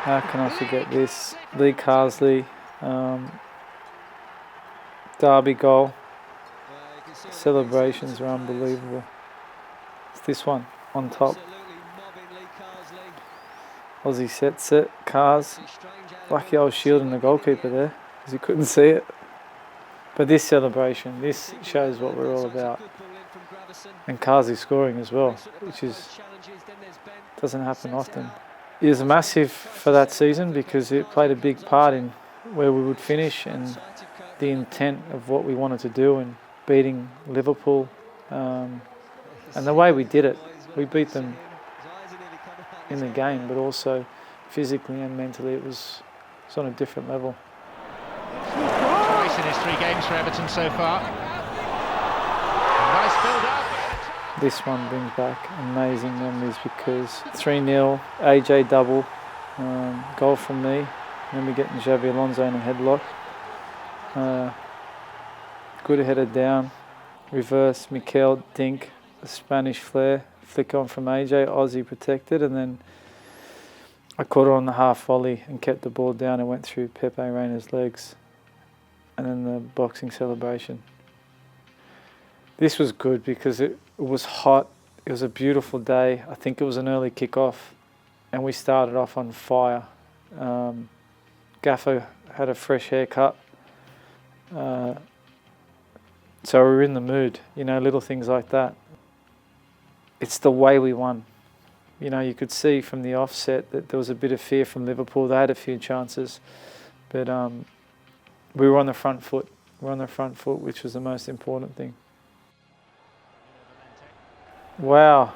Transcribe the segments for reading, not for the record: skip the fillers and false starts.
How can I forget this? Lee Carsley, derby goal. Celebrations are unbelievable. It's this one on top. Aussie sets it, Cars. Lucky I was shielding the goalkeeper there because he couldn't see it. But this celebration, this shows what we're all about. And Carsley scoring as well, which doesn't happen often. It was massive for that season because it played a big part in where we would finish and the intent of what we wanted to do and beating Liverpool. And the way we did it, we beat them in the game, but also physically and mentally it was on a different level. Twice in his 3 games for Everton so far. Nice build-up. This one brings back amazing memories because 3-0, AJ double, goal from me, then we get Xabi Alonso in a headlock. Good headed down, reverse, Mikel, dink, a Spanish flair, flick on from AJ, Aussie protected, and then I caught it on the half volley and kept the ball down and went through Pepe Reina's legs. And then the boxing celebration. This was good because it was hot, it was a beautiful day. I think it was an early kick-off and we started off on fire. Gaffer had a fresh haircut. So we were in the mood, you know, little things like that. It's the way we won. You know, you could see from the offset that there was a bit of fear from Liverpool. They had a few chances, but we were on the front foot. We were on the front foot, which was the most important thing. Wow.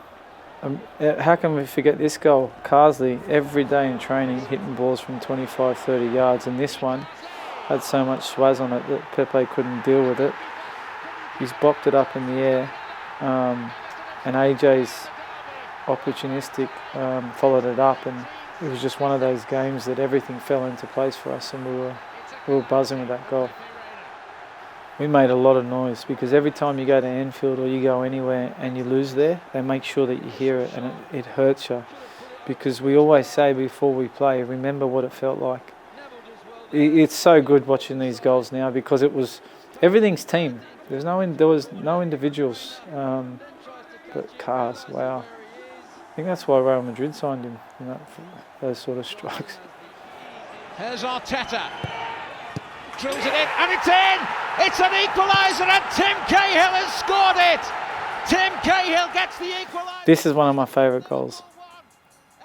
How can we forget this goal? Carsley, every day in training, hitting balls from 25, 30 yards, and this one had so much swaz on it that Pepe couldn't deal with it. He's bopped it up in the air, and AJ's opportunistic followed it up, and it was just one of those games that everything fell into place for us, and we were buzzing with that goal. We made a lot of noise because every time you go to Anfield or you go anywhere and you lose there, they make sure that you hear it, and it hurts you, because we always say before we play, remember what it felt like. It's so good watching these goals now because everything's team. There was no individuals, but Cars, wow. I think that's why Real Madrid signed him, you know, for those sort of strikes. Here's Arteta. Drills it in, and it's in! It's an equaliser, and Tim Cahill has scored it! Tim Cahill gets the equaliser. This is one of my favourite goals.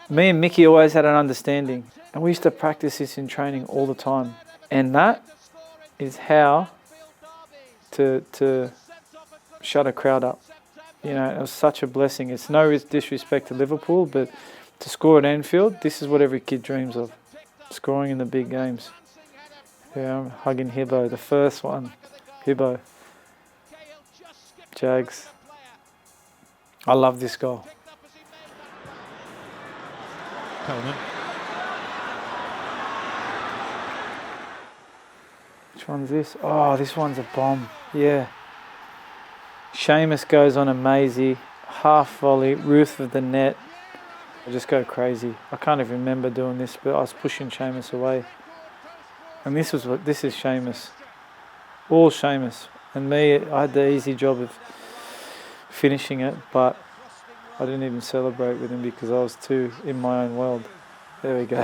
Me and Mickey always had an understanding, and we used to practice this in training all the time. And that is how to shut a crowd up. You know, it was such a blessing. It's no disrespect to Liverpool, but to score at Anfield, this is what every kid dreams of. Scoring in the big games. Yeah, I'm hugging Hibbo, the first one. Hibbo. Jags. I love this goal. Coleman. Which one's this? Oh, this one's a bomb. Yeah. Sheamus goes on a mazy, half volley, roof of the net. I just go crazy. I can't even remember doing this, but I was pushing Sheamus away. And this is Sheamus. All Sheamus. And me, I had the easy job of finishing it, but I didn't even celebrate with him because I was too in my own world. There we go.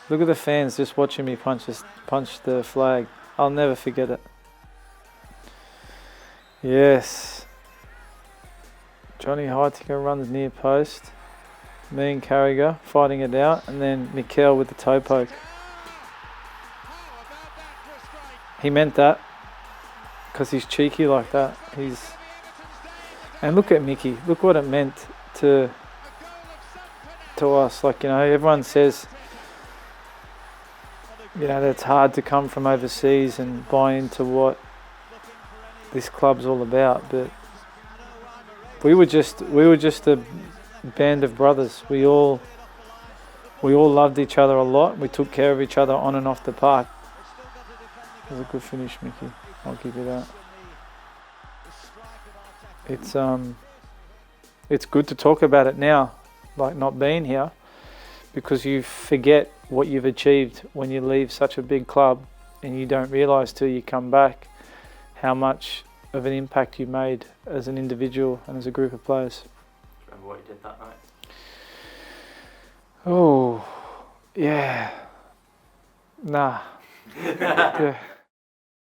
Look at the fans just watching me punch the flag. I'll never forget it. Yes. Johnny Heitinga runs near post. Me and Carragher fighting it out, and then Mikel with the toe poke. He meant that because he's cheeky like that. And look at Mickey. Look what it meant to us. Like, you know, everyone says, you know, that it's hard to come from overseas and buy into what this club's all about, but we were just a band of brothers. We all loved each other a lot. We took care of each other on and off the park. It was a good finish, Mickey. I'll give you that. It's good to talk about it now, like not being here, because you forget what you've achieved when you leave such a big club, and you don't realise till you come back how much of an impact you made as an individual and as a group of players. Remember what you did that night? Oh, yeah. Nah. Yeah.